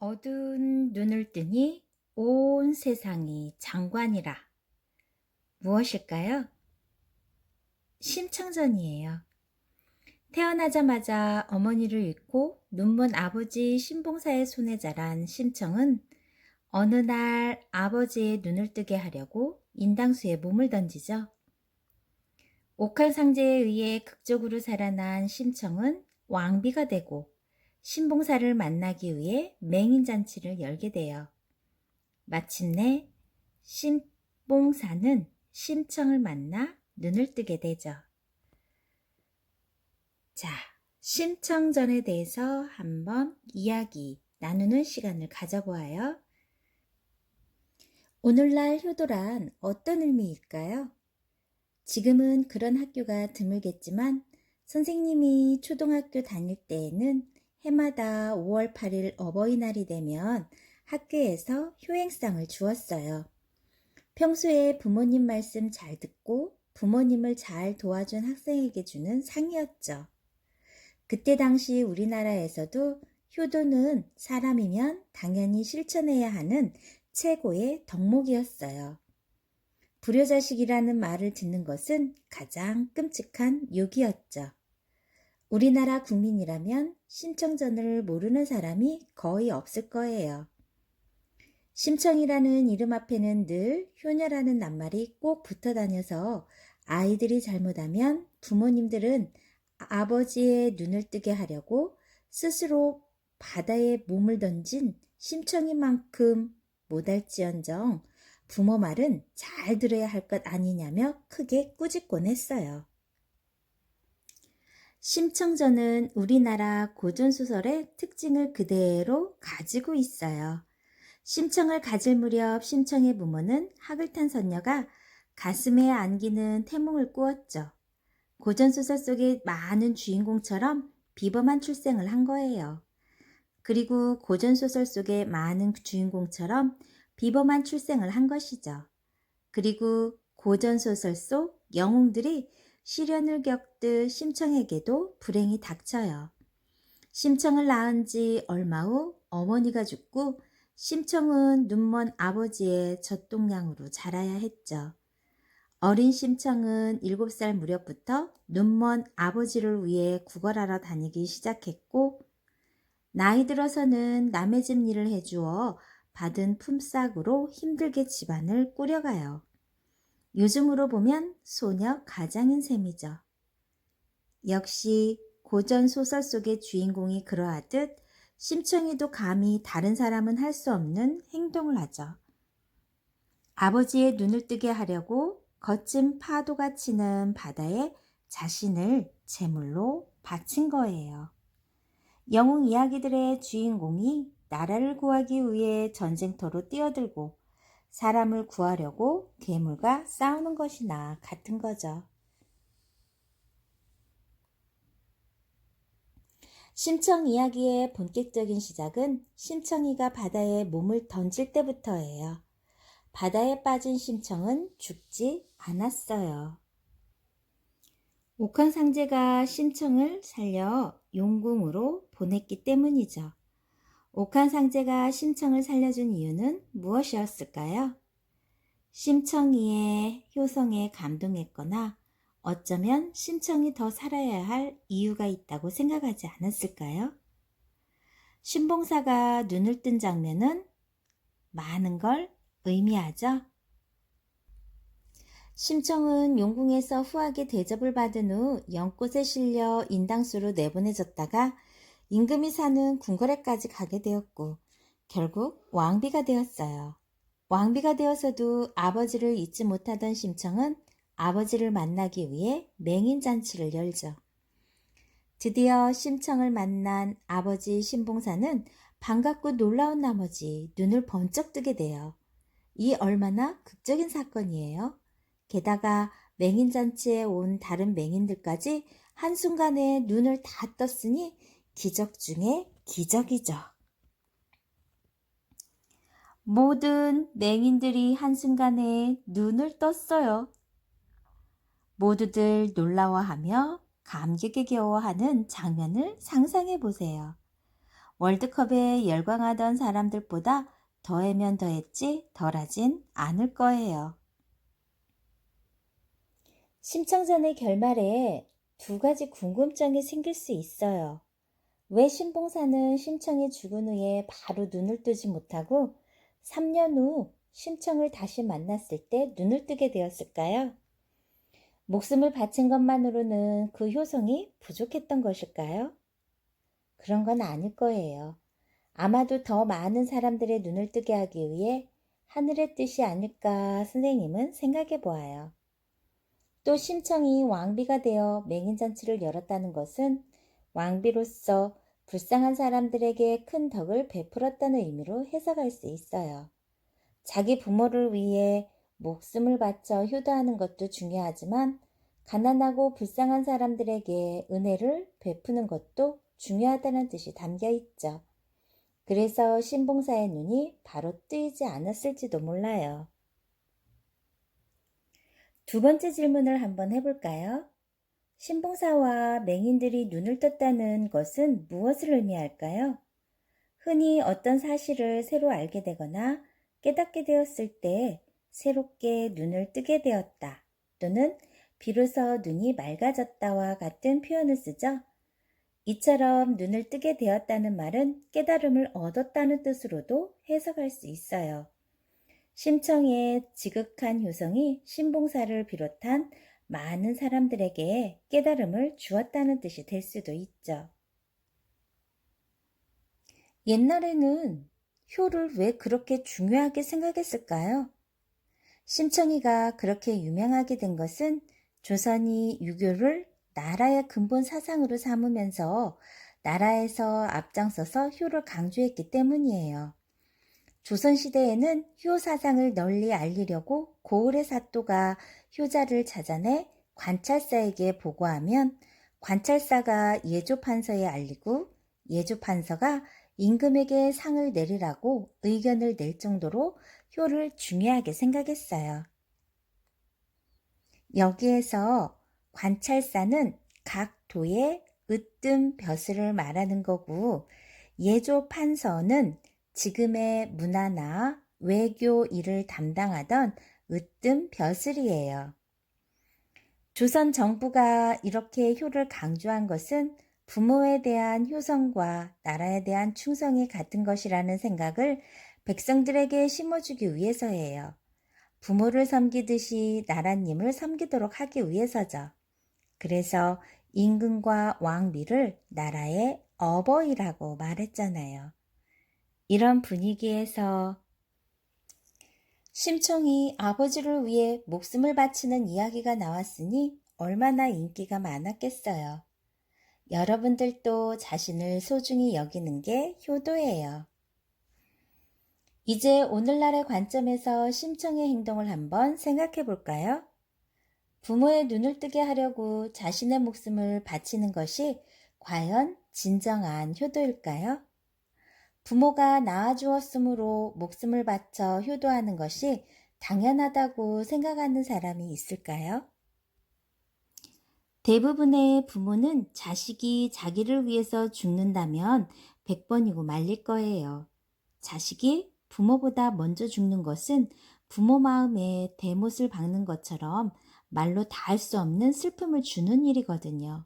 어두운 눈을 뜨니 온 세상이 장관이라. 무엇일까요? 심청전이에요. 태어나자마자 어머니를 잃고 눈먼 아버지 신봉사의 손에 자란 심청은 어느 날 아버지의 눈을 뜨게 하려고 인당수에 몸을 던지죠. 옥황상제에 의해 극적으로 살아난 심청은 왕비가 되고 신봉사를 만나기 위해 맹인잔치를 열게 돼요. 마침내 신봉사는 심청을 만나 눈을 뜨게 되죠. 자, 심청전에 대해서 한번 이야기 나누는 시간을 가져보아요. 오늘날 효도란 어떤 의미일까요? 지금은 그런 학교가 드물겠지만 선생님이 초등학교 다닐 때에는 해마다 5월 8일 어버이날이 되면 학교에서 효행상을 주었어요. 평소에 부모님 말씀 잘 듣고 부모님을 잘 도와준 학생에게 주는 상이었죠. 그때 당시 우리나라에서도 효도는 사람이면 당연히 실천해야 하는 최고의 덕목이었어요. 불효자식이라는 말을 듣는 것은 가장 끔찍한 욕이었죠. 우리나라 국민이라면 심청전을 모르는 사람이 거의 없을 거예요. 심청이라는 이름 앞에는 늘 효녀라는 낱말이 꼭 붙어 다녀서 아이들이 잘못하면 부모님들은 아버지의 눈을 뜨게 하려고 스스로 바다에 몸을 던진 심청이만큼 못할지언정 부모 말은 잘 들어야 할 것 아니냐며 크게 꾸짖곤 했어요. 심청전은 우리나라 고전소설의 특징을 그대로 가지고 있어요. 심청을 가질 무렵 심청의 부모는 학을 탄 선녀가 가슴에 안기는 태몽을 꾸었죠. 고전소설 속의 많은 주인공처럼 비범한 출생을 한 거예요. 그리고 고전소설 속의 많은 주인공처럼 비범한 출생을 한 것이죠. 그리고 고전소설 속 영웅들이 시련을 겪듯 심청에게도 불행이 닥쳐요. 심청을 낳은 지 얼마 후 어머니가 죽고 심청은 눈먼 아버지의 젖동량으로 자라야 했죠. 어린 심청은 7살 무렵부터 눈먼 아버지를 위해 구걸하러 다니기 시작했고 나이 들어서는 남의 집 일을 해주어 받은 품삯으로 힘들게 집안을 꾸려가요. 요즘으로 보면 소녀 가장인 셈이죠. 역시 고전 소설 속의 주인공이 그러하듯 심청이도 감히 다른 사람은 할 수 없는 행동을 하죠. 아버지의 눈을 뜨게 하려고 거친 파도가 치는 바다에 자신을 제물로 바친 거예요. 영웅 이야기들의 주인공이 나라를 구하기 위해 전쟁터로 뛰어들고 사람을 구하려고 괴물과 싸우는 것이나 같은 거죠. 심청 이야기의 본격적인 시작은 심청이가 바다에 몸을 던질 때부터예요. 바다에 빠진 심청은 죽지 않았어요. 옥황상제가 심청을 살려 용궁으로 보냈기 때문이죠. 옥황상제가 심청을 살려준 이유는 무엇이었을까요? 심청이의 효성에 감동했거나 어쩌면 심청이 더 살아야 할 이유가 있다고 생각하지 않았을까요? 신봉사가 눈을 뜬 장면은 많은 걸 의미하죠. 심청은 용궁에서 후하게 대접을 받은 후 연꽃에 실려 인당수로 내보내졌다가 임금이 사는 궁궐에까지 가게 되었고 결국 왕비가 되었어요. 왕비가 되어서도 아버지를 잊지 못하던 심청은 아버지를 만나기 위해 맹인잔치를 열죠. 드디어 심청을 만난 아버지 신봉사는 반갑고 놀라운 나머지 눈을 번쩍 뜨게 돼요. 이 얼마나 극적인 사건이에요. 게다가 맹인잔치에 온 다른 맹인들까지 한순간에 눈을 다 떴으니 기적 중에 기적이죠. 모든 맹인들이 한순간에 눈을 떴어요. 모두들 놀라워하며 감격에 겨워하는 장면을 상상해 보세요. 월드컵에 열광하던 사람들보다 더하면 더했지 덜하진 않을 거예요. 심청전의 결말에 두 가지 궁금증이 생길 수 있어요. 왜 신봉사는 심청이 죽은 후에 바로 눈을 뜨지 못하고 3년 후 심청을 다시 만났을 때 눈을 뜨게 되었을까요? 목숨을 바친 것만으로는 그 효성이 부족했던 것일까요? 그런 건 아닐 거예요. 아마도 더 많은 사람들의 눈을 뜨게 하기 위해 하늘의 뜻이 아닐까 선생님은 생각해 보아요. 또 심청이 왕비가 되어 맹인잔치를 열었다는 것은 왕비로서 불쌍한 사람들에게 큰 덕을 베풀었다는 의미로 해석할 수 있어요. 자기 부모를 위해 목숨을 바쳐 효도하는 것도 중요하지만 가난하고 불쌍한 사람들에게 은혜를 베푸는 것도 중요하다는 뜻이 담겨 있죠. 그래서 신봉사의 눈이 바로 뜨이지 않았을지도 몰라요. 두 번째 질문을 한번 해볼까요? 신봉사와 맹인들이 눈을 떴다는 것은 무엇을 의미할까요? 흔히 어떤 사실을 새로 알게 되거나 깨닫게 되었을 때 새롭게 눈을 뜨게 되었다 또는 비로소 눈이 맑아졌다와 같은 표현을 쓰죠. 이처럼 눈을 뜨게 되었다는 말은 깨달음을 얻었다는 뜻으로도 해석할 수 있어요. 심청의 지극한 효성이 신봉사를 비롯한 많은 사람들에게 깨달음을 주었다는 뜻이 될 수도 있죠. 옛날에는 효를 왜 그렇게 중요하게 생각했을까요? 심청이가 그렇게 유명하게 된 것은 조선이 유교를 나라의 근본 사상으로 삼으면서 나라에서 앞장서서 효를 강조했기 때문이에요. 조선시대에는 효 사상을 널리 알리려고 고을의 사또가 효자를 찾아내 관찰사에게 보고하면 관찰사가 예조판서에 알리고 예조판서가 임금에게 상을 내리라고 의견을 낼 정도로 효를 중요하게 생각했어요. 여기에서 관찰사는 각 도의 으뜸 벼슬을 말하는 거고 예조판서는 지금의 문화나 외교 일을 담당하던 으뜸 벼슬이에요. 조선 정부가 이렇게 효를 강조한 것은 부모에 대한 효성과 나라에 대한 충성이 같은 것이라는 생각을 백성들에게 심어주기 위해서예요. 부모를 섬기듯이 나라님을 섬기도록 하기 위해서죠. 그래서 임금과 왕비를 나라의 어버이라고 말했잖아요. 이런 분위기에서 심청이 아버지를 위해 목숨을 바치는 이야기가 나왔으니 얼마나 인기가 많았겠어요. 여러분들도 자신을 소중히 여기는 게 효도예요. 이제 오늘날의 관점에서 심청의 행동을 한번 생각해 볼까요? 부모의 눈을 뜨게 하려고 자신의 목숨을 바치는 것이 과연 진정한 효도일까요? 부모가 낳아주었으므로 목숨을 바쳐 효도하는 것이 당연하다고 생각하는 사람이 있을까요? 대부분의 부모는 자식이 자기를 위해서 죽는다면 100번이고 말릴 거예요. 자식이 부모보다 먼저 죽는 것은 부모 마음에 대못을 박는 것처럼 말로 다 할 수 없는 슬픔을 주는 일이거든요.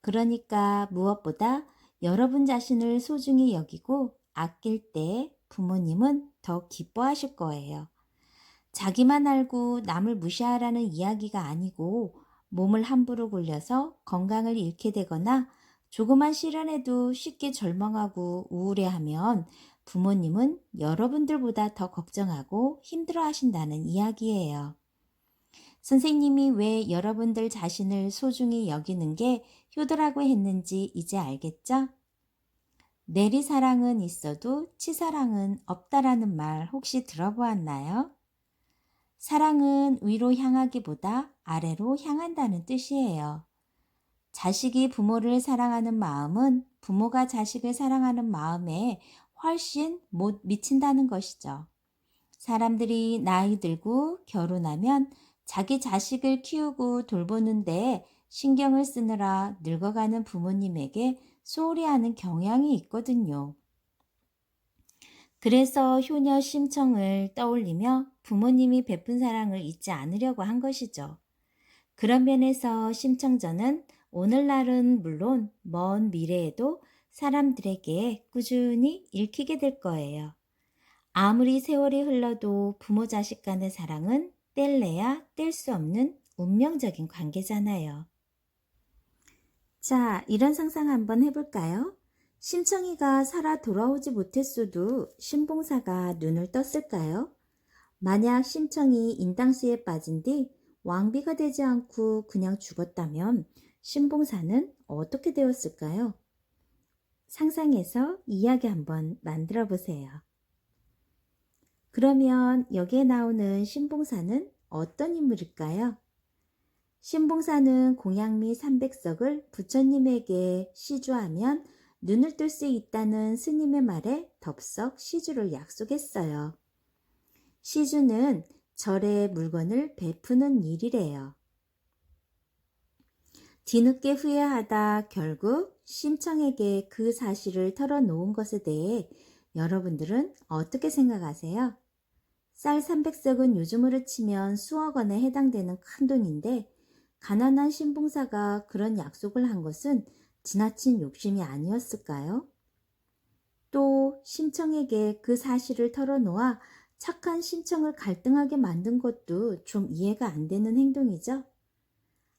그러니까 무엇보다 여러분 자신을 소중히 여기고 아낄 때 부모님은 더 기뻐하실 거예요. 자기만 알고 남을 무시하라는 이야기가 아니고 몸을 함부로 굴려서 건강을 잃게 되거나 조그만 시련에도 쉽게 절망하고 우울해하면 부모님은 여러분들보다 더 걱정하고 힘들어 하신다는 이야기예요. 선생님이 왜 여러분들 자신을 소중히 여기는 게 효도라고 했는지 이제 알겠죠? 내리사랑은 있어도 치사랑은 없다라는 말 혹시 들어보았나요? 사랑은 위로 향하기보다 아래로 향한다는 뜻이에요. 자식이 부모를 사랑하는 마음은 부모가 자식을 사랑하는 마음에 훨씬 못 미친다는 것이죠. 사람들이 나이 들고 결혼하면 자기 자식을 키우고 돌보는데 신경을 쓰느라 늙어가는 부모님에게 소홀히 하는 경향이 있거든요. 그래서 효녀 심청을 떠올리며 부모님이 베푼 사랑을 잊지 않으려고 한 것이죠. 그런 면에서 심청전은 오늘날은 물론 먼 미래에도 사람들에게 꾸준히 읽히게 될 거예요. 아무리 세월이 흘러도 부모 자식 간의 사랑은 뗄래야 뗄 수 없는 운명적인 관계잖아요. 자, 이런 상상 한번 해볼까요? 심청이가 살아 돌아오지 못했어도 신봉사가 눈을 떴을까요? 만약 심청이 인당수에 빠진 뒤 왕비가 되지 않고 그냥 죽었다면 신봉사는 어떻게 되었을까요? 상상해서 이야기 한번 만들어 보세요. 그러면 여기에 나오는 신봉사는 어떤 인물일까요? 신봉사는 공양미 300석을 부처님에게 시주하면 눈을 뜰 수 있다는 스님의 말에 덥석 시주를 약속했어요. 시주는 절에 물건을 베푸는 일이래요. 뒤늦게 후회하다 결국 심청에게 그 사실을 털어놓은 것에 대해 여러분들은 어떻게 생각하세요? 쌀 300석은 요즘으로 치면 수억 원에 해당되는 큰 돈인데 가난한 신봉사가 그런 약속을 한 것은 지나친 욕심이 아니었을까요? 또 심청에게 그 사실을 털어놓아 착한 심청을 갈등하게 만든 것도 좀 이해가 안 되는 행동이죠.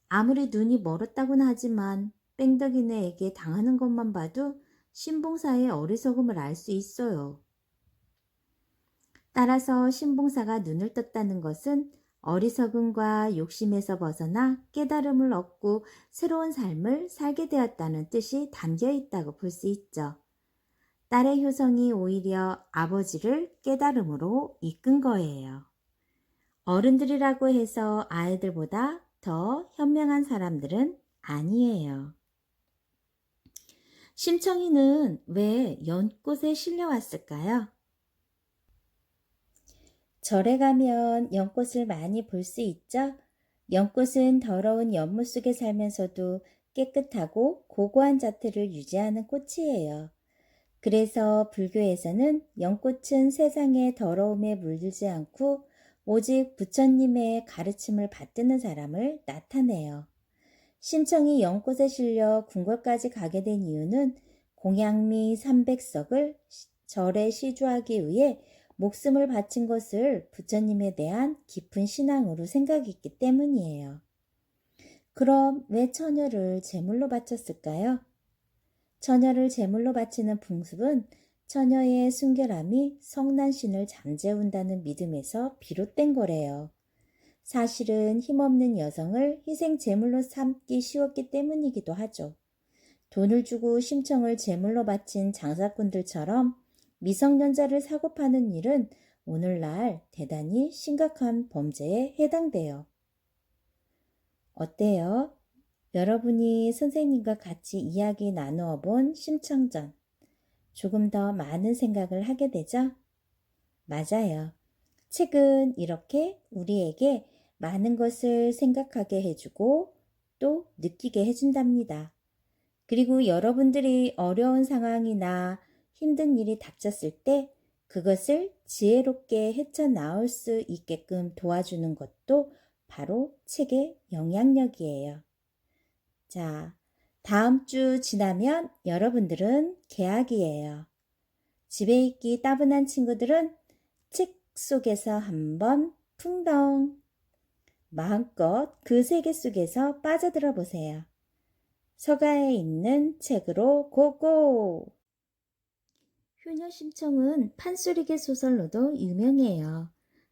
아무리 눈이 멀었다고는 하지만 뺑덕이네에게 당하는 것만 봐도 신봉사의 어리석음을 알 수 있어요. 따라서 신봉사가 눈을 떴다는 것은 어리석음과 욕심에서 벗어나 깨달음을 얻고 새로운 삶을 살게 되었다는 뜻이 담겨 있다고 볼 수 있죠. 딸의 효성이 오히려 아버지를 깨달음으로 이끈 거예요. 어른들이라고 해서 아이들보다 더 현명한 사람들은 아니에요. 심청이는 왜 연꽃에 실려왔을까요? 절에 가면 연꽃을 많이 볼 수 있죠? 연꽃은 더러운 연못 속에 살면서도 깨끗하고 고고한 자태를 유지하는 꽃이에요. 그래서 불교에서는 연꽃은 세상의 더러움에 물들지 않고 오직 부처님의 가르침을 받드는 사람을 나타내요. 심청이 연꽃에 실려 궁궐까지 가게 된 이유는 공양미 300석을 절에 시주하기 위해 목숨을 바친 것을 부처님에 대한 깊은 신앙으로 생각했기 때문이에요. 그럼 왜 처녀를 제물로 바쳤을까요? 처녀를 제물로 바치는 풍습은 처녀의 순결함이 성난신을 잠재운다는 믿음에서 비롯된 거래요. 사실은 힘없는 여성을 희생 제물로 삼기 쉬웠기 때문이기도 하죠. 돈을 주고 심청을 제물로 바친 장사꾼들처럼 미성년자를 사고 파는 일은 오늘날 대단히 심각한 범죄에 해당돼요. 어때요? 여러분이 선생님과 같이 이야기 나누어 본 심청전, 조금 더 많은 생각을 하게 되죠? 맞아요. 책은 이렇게 우리에게 많은 것을 생각하게 해주고 또 느끼게 해준답니다. 그리고 여러분들이 어려운 상황이나 힘든 일이 닥쳤을 때 그것을 지혜롭게 헤쳐나올 수 있게끔 도와주는 것도 바로 책의 영향력이에요. 자, 다음 주 지나면 여러분들은 개학이에요. 집에 있기 따분한 친구들은 책 속에서 한번 풍덩 마음껏 그 세계 속에서 빠져들어 보세요. 서가에 있는 책으로 고고! 효녀심청은 판소리개 소설로도 유명해요.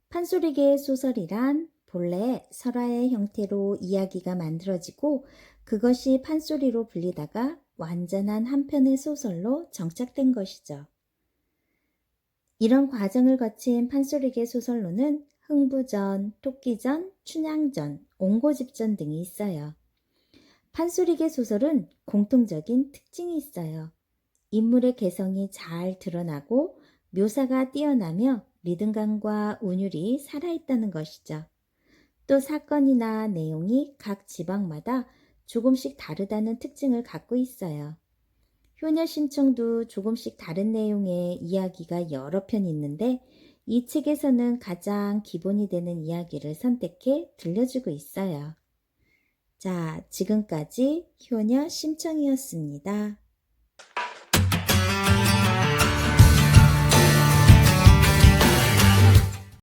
판소리개 소설이란 본래 설화의 형태로 이야기가 만들어지고 그것이 판소리로 불리다가 완전한 한 편의 소설로 정착된 것이죠. 이런 과정을 거친 판소리개 소설로는 흥부전, 토끼전, 춘향전, 옹고집전 등이 있어요. 판소리개 소설은 공통적인 특징이 있어요. 인물의 개성이 잘 드러나고 묘사가 뛰어나며 리듬감과 운율이 살아있다는 것이죠. 또 사건이나 내용이 각 지방마다 조금씩 다르다는 특징을 갖고 있어요. 효녀 심청도 조금씩 다른 내용의 이야기가 여러 편 있는데 이 책에서는 가장 기본이 되는 이야기를 선택해 들려주고 있어요. 자, 지금까지 효녀 심청이었습니다.